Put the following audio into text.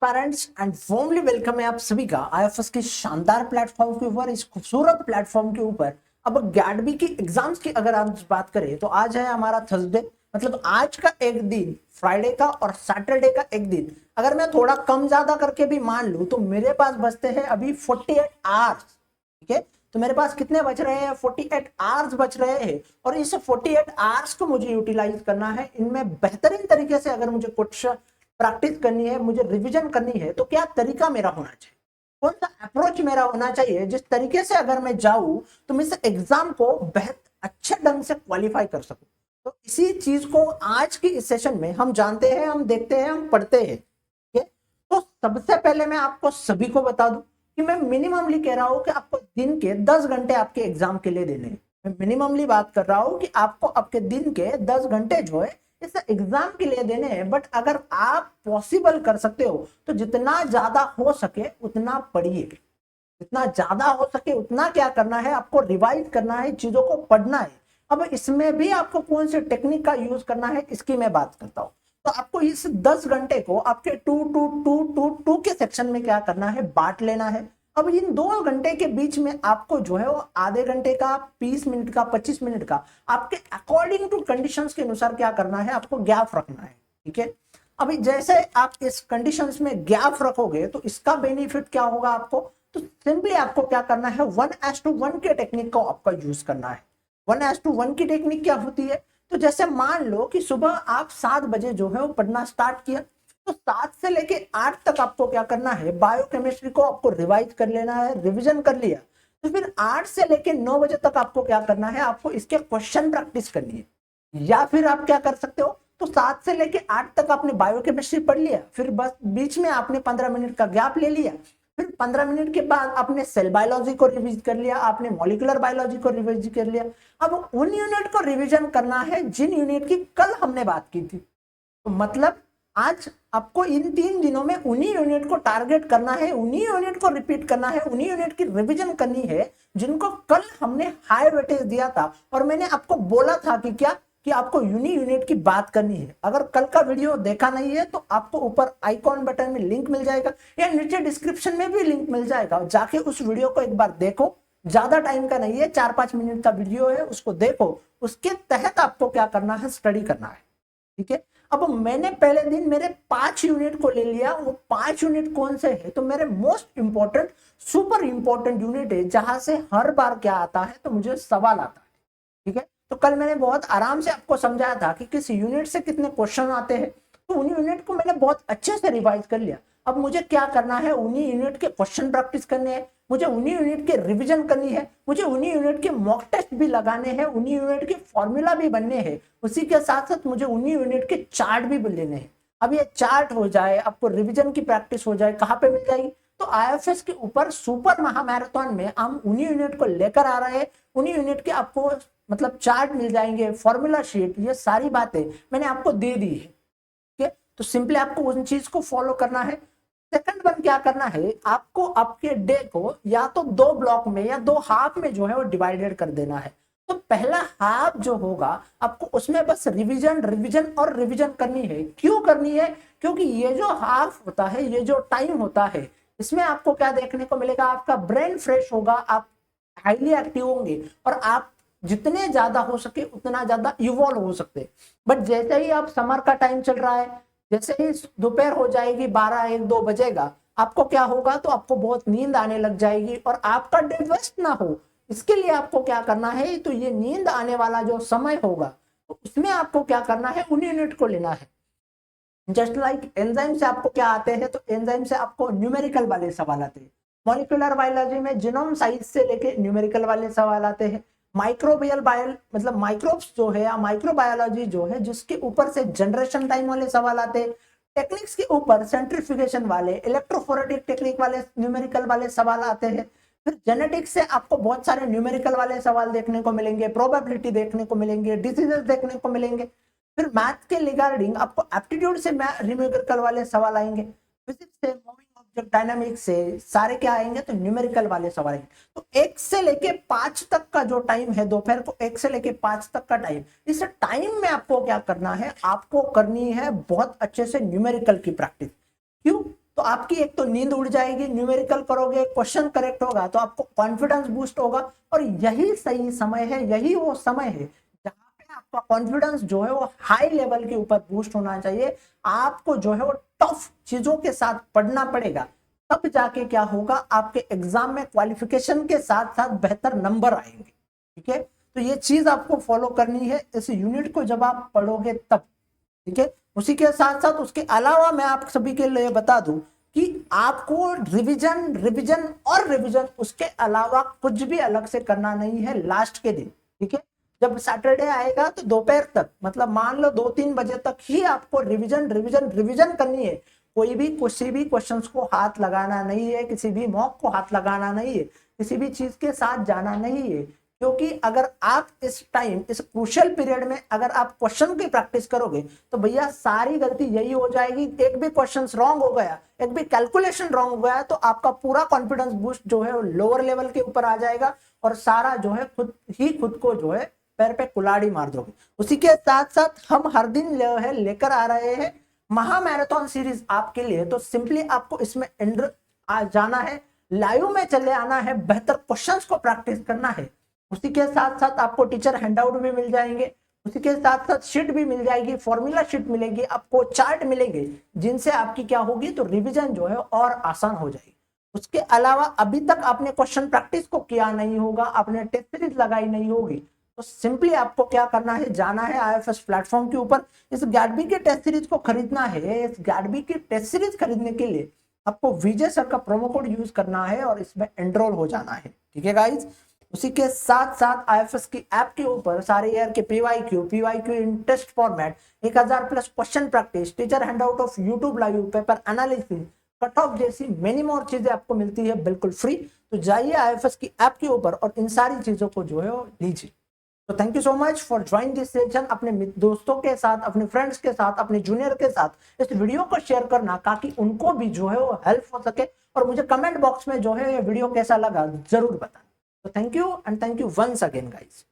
Parents and warmly welcome है आप सभी का आईएफएस के शानदार प्लेटफॉर्म के ऊपर, इस खूबसूरत प्लेटफॉर्म के ऊपर। अब गैडबी की एग्जाम्स की अगर आप बात करें तो आज है हमारा थर्सडे, मतलब आज का एक दिन, फ्राइडे का और सैटरडे का एक दिन अगर मैं थोड़ा कम ज्यादा करके भी मान लूं तो मेरे पास बचते हैं अभी 48 आवर्स। ठीक है, तो मेरे पास कितने बच रहे हैं? 48 आवर्स बच रहे हैं और इस 48 आवर्स को मुझे यूटिलाइज करना है। इनमें बेहतरीन तरीके से अगर मुझे कुछ प्रैक्टिस करनी है, मुझे रिवीजन करनी है, तो क्या तरीका मेरा होना चाहिए, कौन सा अप्रोच मेरा होना चाहिए, जिस तरीके से अगर मैं जाऊं तो मैं इस एग्जाम को अच्छे ढंग से क्वालिफाई कर सकूं। तो इसी चीज को आज की इस सेशन में हम जानते हैं, हम देखते हैं, हम पढ़ते हैं। ठीक है, तो सबसे पहले मैं आपको सभी को बता दूं कि मैं मिनिममली कह रहा हूं कि आपको दिन के 10 घंटे आपके एग्जाम के लिए देने हैं। मैं मिनिममली बात कर रहा हूं कि आपको आपके दिन के 10 घंटे जो है इस एग्जाम के लिए देने हैं। बट अगर आप पॉसिबल कर सकते हो तो जितना ज्यादा हो सके उतना पढ़िए, जितना ज्यादा हो सके उतना क्या करना है, आपको रिवाइज करना है, चीजों को पढ़ना है। अब इसमें भी आपको कौन से टेक्निक का यूज करना है इसकी मैं बात करता हूं। तो आपको इस 10 घंटे को आपके 2 के सेक्शन में क्या करना है, बांट लेना है। अब इन 2 घंटे के बीच में आपको जो है वो आधे घंटे का, 20 मिनट का, 25 मिनट का, आपके अकॉर्डिंग टू कंडीशंस के अनुसार क्या करना है, आपको गैप रखना है। ठीक है, अभी जैसे आप इस कंडीशंस में गैप रखोगे तो इसका बेनिफिट क्या होगा आपको, तो सिंपली आपको क्या करना है, 1:1 के टेक्निक को आपका यूज करना है। 1:1 की टेक्निक क्या होती है, तो जैसे मान लो कि सुबह आप 7 बजे जो है वो पढ़ना स्टार्ट किया, तो 7 से लेके 8 तक आपको क्या करना है, बायोकेमिस्ट्री को आपको रिवाइज कर लेना है, रिवीजन कर लिया। तो फिर 8 से लेके 9 बजे तक आपको क्या करना है, आपको इसके क्वेश्चन प्रैक्टिस करनी है। या फिर आप क्या कर सकते हो, तो 7 से लेके 8 तक आपने बायोकेमिस्ट्री पढ़ लिया, फिर बस बीच में आपने 15 मिनट का गैप ले लिया, फिर 15 मिनट के बाद आपने सेल बायोलॉजी को रिवीज कर लिया, आपने मॉलिक्यूलर बायोलॉजी को रिवीज कर लिया। अब उन यूनिट को रिवीजन करना है जिन यूनिट की कल हमने बात की थी। तो मतलब आज आपको इन 3 दिनों में उन्हीं यूनिट को टारगेट करना है, उन्हीं यूनिट को रिपीट करना है, उन्हीं यूनिट की रिवीजन करनी है जिनको कल हमने हाई वेटेज दिया था। और मैंने आपको बोला था कि क्या, कि आपको यूनिट की बात करनी है। अगर कल का वीडियो देखा नहीं है तो आपको ऊपर आइकॉन बटन में लिंक मिल जाएगा या नीचे डिस्क्रिप्शन में भी लिंक मिल जाएगा, जाके उस वीडियो को एक बार देखो। ज्यादा टाइम का नहीं है, 4-5 मिनट का वीडियो है, उसको देखो। उसके तहत आपको क्या करना है, स्टडी करना है। ठीक है, अब मैंने पहले दिन मेरे 5 यूनिट को ले लिया। वो 5 यूनिट कौन से है, तो मेरे most important, super important unit है, जहां से हर बार क्या आता है, तो मुझे सवाल आता है। ठीक है, तो कल मैंने बहुत आराम से आपको समझाया था कि किस यूनिट से कितने क्वेश्चन आते हैं। तो उन यूनिट को मैंने बहुत अच्छे से रिवाइज कर लिया। अब मुझे क्या करना है, उन्हीं यूनिट के क्वेश्चन प्रैक्टिस करने हैं, मुझे उन्हीं यूनिट के रिवीजन करनी है, मुझे उन्हीं यूनिट के मॉक टेस्ट भी लगाने हैं, उन्हीं यूनिट के फॉर्मूला भी बनने हैं, उसी के साथ साथ मुझे उन्हीं यूनिट के चार्ट भी लेने हैं। अब ये चार्ट हो जाए, आपको रिवीजन की प्रैक्टिस हो जाए, कहाँ पे मिल जाएगी, तो आईएफएस के ऊपर सुपर महामैराथन में हम उन्हीं यूनिट को लेकर आ रहे हैं। उन्हीं यूनिट के आपको मतलब चार्ट मिल जाएंगे, फॉर्मूला शीट, ये सारी बातें मैंने आपको दे दी है। ठीक है, तो सिंपली आपको उन चीज को फॉलो करना है। सेकंड वन क्या करना है, आपको आपके डे को या तो 2 ब्लॉक में या 2 हाफ में जो है वो डिवाइडेड कर देना है। तो पहला हाफ जो होगा आपको उसमें बस रिवीजन रिवीजन और रिवीजन करनी है। क्यों करनी है, क्योंकि ये जो हाफ होता है, ये जो टाइम होता है, इसमें आपको क्या देखने को मिलेगा, आपका ब्रेन फ्रेश होगा, आप हाईली एक्टिव होंगे और आप जितने ज्यादा हो सके उतना ज्यादा इवॉल्व हो सकते। बट जैसे ही आप समर का टाइम चल रहा है, जैसे ही दोपहर हो जाएगी, 12-1-2 बजेगा, आपको क्या होगा, तो आपको बहुत नींद आने लग जाएगी और आपका डे वेस्ट ना हो, इसके लिए आपको क्या करना है, तो ये नींद आने वाला जो समय होगा तो उसमें आपको क्या करना है, उन यूनिट को लेना है। जस्ट लाइक एंजाइम से आपको क्या आते हैं, तो एंजाइम से आपको न्यूमेरिकल वाले सवाल आते हैं। मॉलिक्यूलर बायोलॉजी में जीनोम साइज से लेके न्यूमेरिकल वाले सवाल आते हैं। माइक्रोबियल बायो मतलब माइक्रोब्स जो है या माइक्रोबायोलॉजी जो है, जिसके ऊपर से जनरेशन टाइम वाले सवाल आते हैं। टेक्निक्स के ऊपर सेंट्रीफ्यूगेशन वाले, इलेक्ट्रोफोरेटिक टेक्निक वाले न्यूमेरिकल वाले सवाल आते हैं। फिर जेनेटिक्स से आपको बहुत सारे न्यूमेरिकल वाले सवाल देखने को मिलेंगे, प्रोबेबिलिटी देखने को मिलेंगे, डिसीजेस देखने को मिलेंगे। फिर मैथ के रिगार्डिंग आपको एप्टीट्यूड से न्यूमेरिकल वाले सवाल आएंगे। फिजिक्स से, मूविंग ऑब्जेक्ट डायनामिक्स से सारे क्या आएंगे, तो न्यूमेरिकल वाले सवाल आएंगे। तो 1 से लेके 5 तक का जो टाइम है, दोपहर को 1 से लेके 5 तक का टाइम, इस टाइम में आपको क्या करना है, आपको करनी है बहुत अच्छे से न्यूमेरिकल की प्रैक्टिस। क्यों, तो आपकी एक तो नींद उड़ जाएगी, न्यूमेरिकल करोगे, क्वेश्चन करेक्ट होगा तो आपको कॉन्फिडेंस बूस्ट होगा, और यही सही समय है, यही वो समय है जहां पे आपका कॉन्फिडेंस जो है वो हाई लेवल के ऊपर बूस्ट होना चाहिए। आपको जो है वो टफ चीजों के साथ पढ़ना पड़ेगा, तब जाके क्या होगा, आपके एग्जाम में क्वालिफिकेशन के साथ साथ बेहतर नंबर आएंगे। ठीक है, तो ये चीज आपको फॉलो करनी है इस यूनिट को जब आप पढ़ोगे तब। ठीक है, उसी के साथ साथ उसके अलावा मैं आप सभी के लिए बता दूं कि आपको रिवीजन रिवीजन और रिवीजन, उसके अलावा कुछ भी अलग से करना नहीं है लास्ट के दिन। ठीक है, जब सैटरडे आएगा तो दोपहर तक, मतलब मान लो 2-3 बजे तक ही आपको रिवीजन रिवीजन रिवीजन करनी है। कोई भी किसी भी क्वेश्चंस को हाथ लगाना नहीं है, किसी भी मॉक को हाथ लगाना नहीं है, किसी भी चीज के साथ जाना नहीं है, क्योंकि अगर आप इस टाइम इस क्रूशियल पीरियड में अगर आप क्वेश्चन की प्रैक्टिस करोगे तो भैया सारी गलती यही हो जाएगी, एक भी क्वेश्चन रॉन्ग हो गया, एक भी कैलकुलेशन रॉन्ग हो गया तो आपका पूरा कॉन्फिडेंस बूस्ट जो है लोअर लेवल के ऊपर आ जाएगा, और सारा जो है खुद को जो है पैर पे कुल्हाड़ी मार दोगे। उसी के साथ साथ हम हर दिन लेकर आ रहे हैं महा मैराथन सीरीज आपके लिए। तो सिंपली आपको इसमें जाना है, लाइव में चले आना है, बेहतर क्वेश्चंस को प्रैक्टिस करना है। उसी के साथ साथ आपको टीचर हैंडआउट भी मिल जाएंगे, उसी के साथ साथ शीट भी मिल जाएगी, फॉर्मूला शीट मिलेगी, आपको चार्ट मिलेंगे, जिनसे आपकी क्या होगी तो रिवीजन जो है और आसान हो जाएगी। उसके अलावा अभी तक आपने क्वेश्चन प्रैक्टिस को किया नहीं होगा, आपने टेस्ट सीरीज लगाई नहीं होगी, तो सिंपली आपको क्या करना है, जाना है आईएफएस प्लेटफॉर्म के ऊपर, इस गैडबी के टेस्ट सीरीज को खरीदना है। इस गैडबी की टेस्ट सीरीज खरीदने के लिए आपको विजय सर का प्रोमो कोड यूज करना है और इसमें एनरोल हो जाना है। ठीक है गाइज, उसी के साथ साथ आईएफएस की ऐप के ऊपर सारे ईयर के PYQ in test format, 1000 plus question practice, teacher handout of YouTube live, paper analysis, cut off जैसी मेनी मोर चीजें आपको मिलती है बिल्कुल फ्री। तो जाइए आईएफएस की ऐप के ऊपर और इन सारी चीजों को जो है वो लीजिए। तो thank you so much for join this session. अपने दोस्तों के साथ, अपने फ्रेंड्स के साथ, अपने जूनियर के साथ इस वीडियो को शेयर करना, ताकि उनको भी जो है वो हेल्प हो सके, और मुझे कमेंट बॉक्स में जो है ये वीडियो कैसा लगा जरूर बताना। तो thank you and thank you once again guys.